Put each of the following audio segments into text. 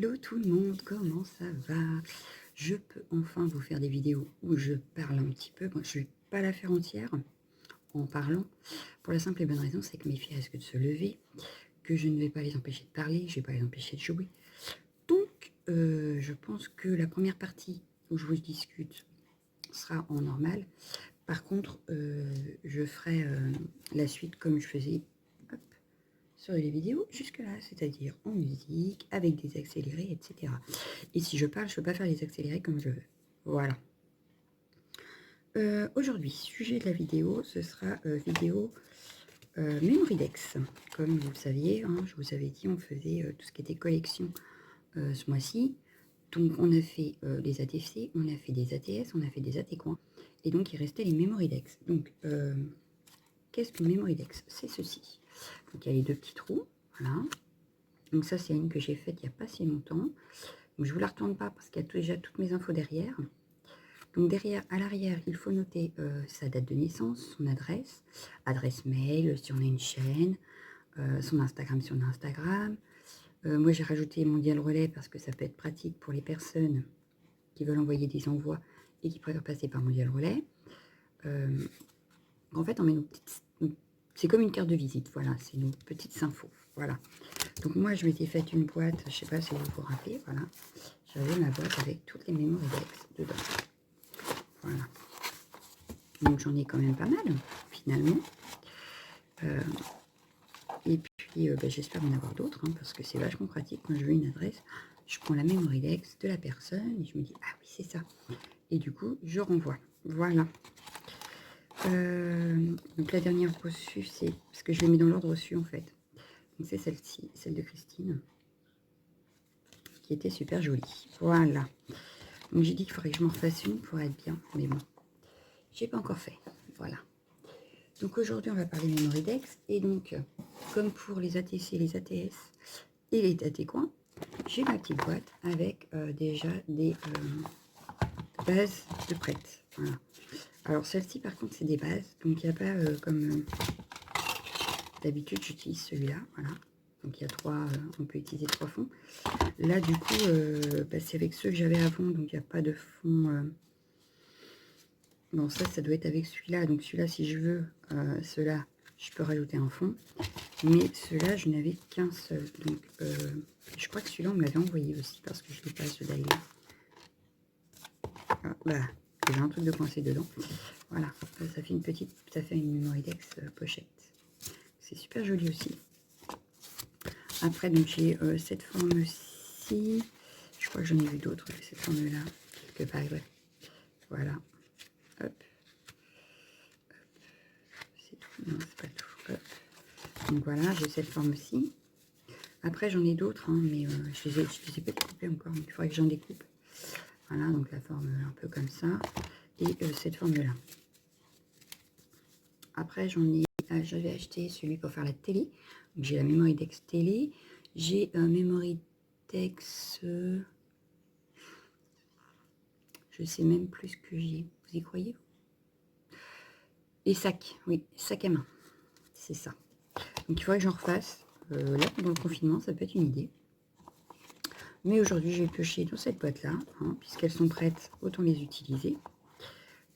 Hello tout le monde, comment ça va? Je peux enfin vous faire des vidéos où je parle un petit peu. Bon, je ne vais pas la faire entière en parlant, pour la simple et bonne raison, c'est que mes filles risquent de se lever, que je ne vais pas les empêcher de parler, je ne vais pas les empêcher de jouer. Donc, je pense que la première partie où je vous discute sera en normal. Par contre, je ferai la suite comme je faisais sur les vidéos jusque-là, c'est-à-dire en musique, avec des accélérés, etc. Et si je parle, je ne peux pas faire les accélérés comme je veux. Voilà. Aujourd'hui, sujet de la vidéo, ce sera vidéo Memorydex. Comme vous le saviez, hein, je vous avais dit, on faisait tout ce qui était collection ce mois-ci. Donc on a fait les ATC, on a fait des ATS, on a fait des AT-coins. Et donc il restait les Memorydex. Donc qu'est-ce qu'une Memorydex? C'est ceci. Donc il y a les deux petits trous, voilà. Donc ça c'est une que j'ai faite il n'y a pas si longtemps. Donc je ne vous la retourne pas parce qu'il y a déjà toutes mes infos derrière. Donc derrière, à l'arrière, il faut noter sa date de naissance, son adresse, adresse mail si on a une chaîne, son Instagram si on a Instagram. Moi j'ai rajouté Mondial Relais parce que ça peut être pratique pour les personnes qui veulent envoyer des envois et qui préfèrent passer par Mondial Relais. En fait, on met nos petites... C'est comme une carte de visite, voilà, c'est nos petites infos, voilà. Donc moi, je m'étais faite une boîte, je ne sais pas si vous vous rappelez, voilà. J'avais ma boîte avec toutes les Memorydex dedans. Voilà. Donc j'en ai quand même pas mal, finalement. Et puis, j'espère en avoir d'autres, hein, parce que c'est vachement pratique. Quand je veux une adresse, je prends la Memorydex de la personne et je me dis, ah oui, c'est ça. Et du coup, je renvoie. Voilà. Donc la dernière reçue, c'est... Parce que je l'ai mis dans l'ordre reçu, en fait. Donc c'est celle-ci, celle de Christine, qui était super jolie. Voilà. Donc j'ai dit qu'il faudrait que je m'en refasse une pour être bien. Mais bon, j'ai pas encore fait. Voilà. Donc aujourd'hui, on va parler Memorydex. Et donc, comme pour les ATC, les ATS et les AT-coins, j'ai ma petite boîte avec déjà des bases de prêtes. Voilà. Alors celle-ci, par contre, c'est des bases. Donc il n'y a pas comme d'habitude, j'utilise celui-là. Voilà. Donc il y a trois, on peut utiliser 3 fonds. Là, du coup, c'est avec ceux que j'avais avant. Donc il n'y a pas de fond... Bon, ça doit être avec celui-là. Donc celui-là, si je veux cela, je peux rajouter un fond. Mais ceux-là, je n'avais qu'un seul. Donc je crois que celui-là, on me l'avait envoyé aussi parce que je ne l'ai pas, celui-là. Ah, voilà, j'ai un truc de coincé dedans. Voilà, ça fait une petite, ça fait une Memorydex pochette. C'est super joli aussi. Après, donc j'ai cette forme-ci. Je crois que j'en ai vu d'autres de cette forme-là, quelque part. Ouais. Voilà. Hop. C'est tout. Non, c'est pas tout. Hop. Donc voilà, j'ai cette forme-ci. Après, j'en ai d'autres, hein, mais je les ai pas découpées encore. Donc il faudrait que j'en découpe. Voilà, donc la forme un peu comme ça. Et cette forme-là. Après, j'avais acheté celui pour faire la télé. Donc j'ai la Memorydex télé. J'ai un Memorydex... je sais même plus ce que j'ai. Vous y croyez? Et sac, oui, sac à main. C'est ça. Donc il faudrait que j'en refasse. Là, pendant le confinement, ça peut être une idée. Mais aujourd'hui, j'ai pioché dans cette boîte-là, hein, puisqu'elles sont prêtes, autant les utiliser.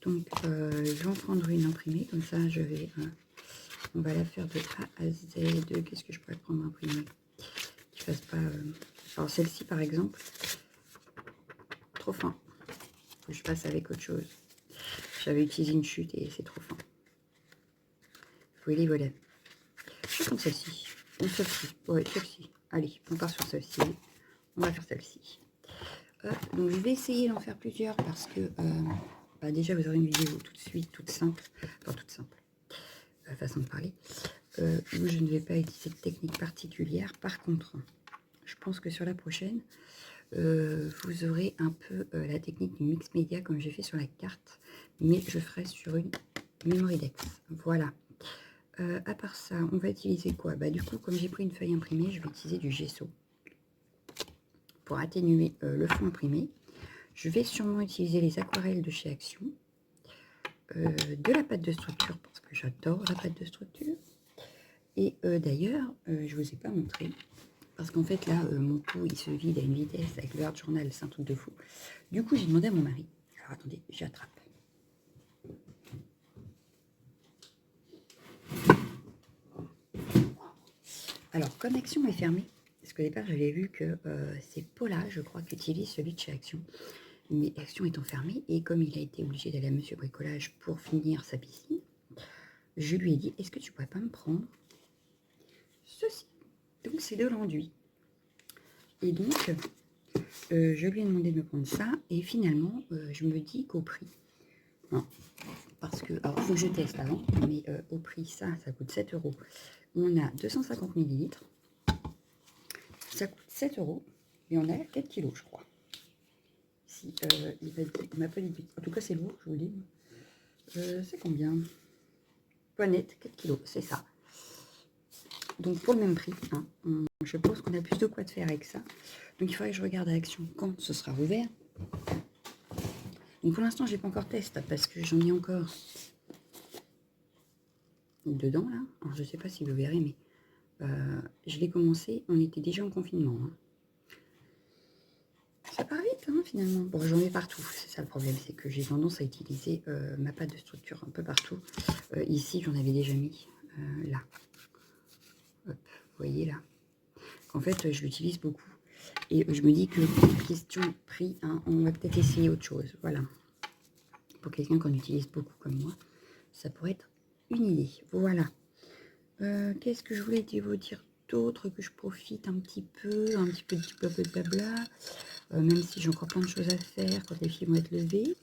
Donc, je vais en prendre une imprimée, comme ça, on va la faire de A à Z. Qu'est-ce que je pourrais prendre imprimée qui fasse pas... Alors, celle-ci, par exemple, trop fin. Faut que je passe avec autre chose. J'avais utilisé une chute et c'est trop fin. Vous voyez les volets. Je vais prendre celle-ci. Ou celle-ci. Ouais, celle-ci. Allez, on part sur celle-ci. On va faire celle-ci. Donc je vais essayer d'en faire plusieurs parce que déjà vous aurez une vidéo tout de suite, toute simple, enfin toute simple, façon de parler, où je ne vais pas utiliser de technique particulière. Par contre, je pense que sur la prochaine, vous aurez un peu la technique du mix média comme j'ai fait sur la carte, mais je ferai sur une Memorydex. Voilà. À part ça, on va utiliser quoi? Du coup, comme j'ai pris une feuille imprimée, je vais utiliser du gesso pour atténuer le fond imprimé. Je vais sûrement utiliser les aquarelles de chez Action, de la pâte de structure parce que j'adore la pâte de structure. Et d'ailleurs, je ne vous ai pas montré, Parce qu'en fait, là, mon pot, il se vide à une vitesse avec le Hard Journal, c'est un truc de fou. Du coup, j'ai demandé à mon mari. Alors, attendez, j'attrape. Alors, comme Action est fermée, parce qu'au départ, j'avais vu que c'est Paula, je crois, qui utilise celui de chez Action. Mais Action étant fermée, et comme il a été obligé d'aller à Monsieur Bricolage pour finir sa piscine, je lui ai dit, est-ce que tu pourrais pas me prendre ceci? Donc, c'est de l'enduit. Et donc, je lui ai demandé de me prendre ça, et finalement, je me dis qu'au prix, non, parce que, alors, il faut que je teste avant, mais au prix, ça coûte 7 €. On a 250 ml, ça coûte 7 € et on a 4 kilos, je crois. Si il m'a pas dit, en tout cas c'est lourd, je vous le dis. C'est combien? Pas net, 4 kilos, c'est ça. Donc pour le même prix, hein, je pense qu'on a plus de quoi de faire avec ça. Donc il faudrait que je regarde à Action quand ce sera ouvert. Donc pour l'instant, j'ai pas encore testé parce que j'en ai encore dedans là. Alors je sais pas si vous verrez, mais je l'ai commencé, on était déjà en confinement. Hein. Ça part vite hein, finalement. Bon, j'en ai partout, c'est ça le problème, c'est que j'ai tendance à utiliser ma pâte de structure un peu partout. Ici, j'en avais déjà mis là. Hop, vous voyez là. En fait, je l'utilise beaucoup. Et je me dis que question prix, hein, on va peut-être essayer autre chose. Voilà. Pour quelqu'un qui en utilise beaucoup comme moi, ça pourrait être une idée. Voilà. Qu'est-ce que je voulais vous dire d'autre, que je profite un petit peu de blabla, même si j'ai encore plein de choses à faire quand les filles vont être levées.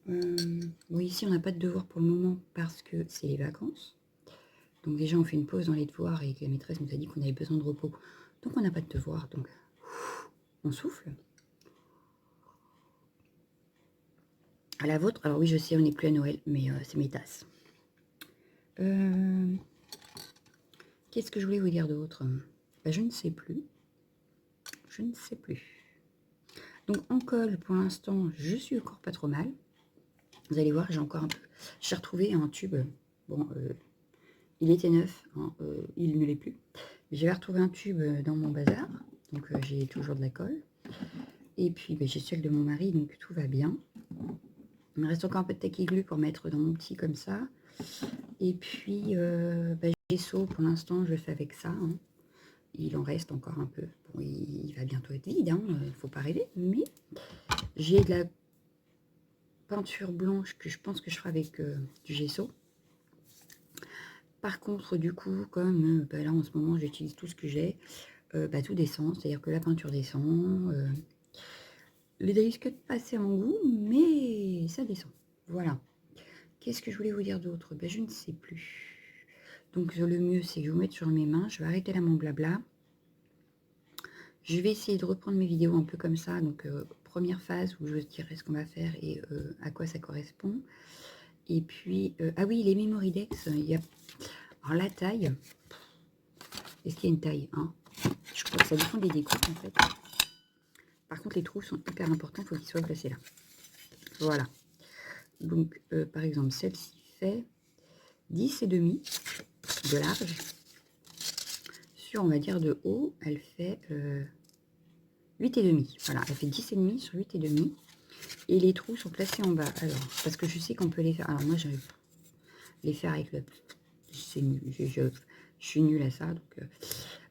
Bon, ici, on n'a pas de devoirs pour le moment parce que c'est les vacances. Donc déjà, on fait une pause dans les devoirs et la maîtresse nous a dit qu'on avait besoin de repos. Donc on n'a pas de devoirs, donc on souffle. À la vôtre, alors oui, je sais, on n'est plus à Noël, mais c'est mes tasses. Qu'est-ce que je voulais vous dire d'autre? Ben, je ne sais plus. Je ne sais plus. Donc en colle, pour l'instant, je suis encore pas trop mal. Vous allez voir, j'ai encore un peu... J'ai retrouvé un tube. Bon, il était neuf, hein, il ne l'est plus. J'avais retrouvé un tube dans mon bazar. Donc j'ai toujours de la colle. Et puis ben, j'ai celle de mon mari, donc tout va bien. Il me reste encore un peu de taquiglu pour mettre dans mon petit comme ça. Et puis ben, gesso, pour l'instant, je le fais avec ça. Hein. Il en reste encore un peu. Bon, il va bientôt être vide, hein, faut pas rêver. Mais j'ai de la peinture blanche que je pense que je ferai avec du gesso. Par contre, du coup, comme ben là en ce moment j'utilise tout ce que j'ai, ben, tout descend, c'est-à-dire que la peinture descend. Les Daily Cut pas assez à mon goût, mais ça descend. Voilà. Qu'est-ce que je voulais vous dire d'autre? Ben, je ne sais plus. Donc le mieux, c'est que je vous mette sur mes mains. Je vais arrêter là mon blabla. Je vais essayer de reprendre mes vidéos un peu comme ça. Donc première phase où je vous dirai ce qu'on va faire et à quoi ça correspond. Et puis, ah oui, les Memoridex, il y a... Alors la taille, est-ce qu'il y a une taille hein? Je crois que ça dépend des découpes en fait. Par contre, les trous sont hyper importants, il faut qu'ils soient placés là. Voilà. Donc, par exemple, celle-ci fait 10,5 de large. Sur, on va dire, de haut, elle fait 8,5. Voilà, elle fait 10,5 sur 8,5. Et les trous sont placés en bas. Alors, parce que je sais qu'on peut les faire. Alors, moi, je vais les faire avec le... C'est nul. Je suis nulle à ça. Donc,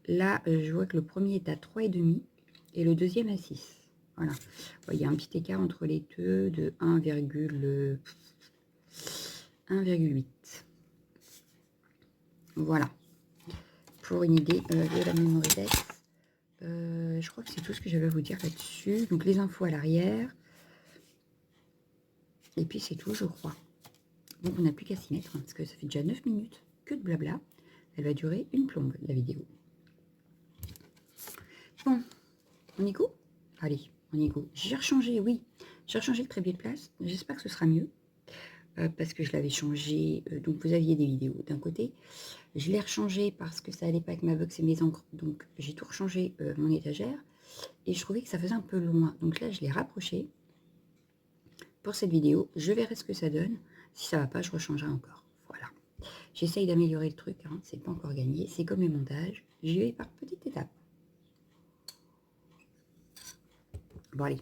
là, je vois que le premier est à 3,5 et le deuxième à 6. Voilà. Il y a un petit écart entre les deux de 1,8. Voilà. Pour une idée de la Memoridex. Je crois que c'est tout ce que j'avais à vous dire là-dessus. Donc les infos à l'arrière. Et puis c'est tout, je crois. Donc on n'a plus qu'à s'y mettre, hein, parce que ça fait déjà 9 minutes que de blabla. Elle va durer une plombe, la vidéo. Bon, on y go? Allez, on y go. J'ai rechangé, oui. J'ai rechangé le trépied de place. J'espère que ce sera mieux. Parce que je l'avais changé. Donc vous aviez des vidéos d'un côté. Je l'ai rechangé parce que ça allait pas avec ma box et mes encres. Donc j'ai tout rechangé mon étagère. Et je trouvais que ça faisait un peu loin. Donc là, je l'ai rapproché pour cette vidéo. Je verrai ce que ça donne. Si ça va pas, je rechangerai encore. Voilà. J'essaye d'améliorer le truc. Hein. C'est pas encore gagné. C'est comme les montages. J'y vais par petites étapes. Bon, allez.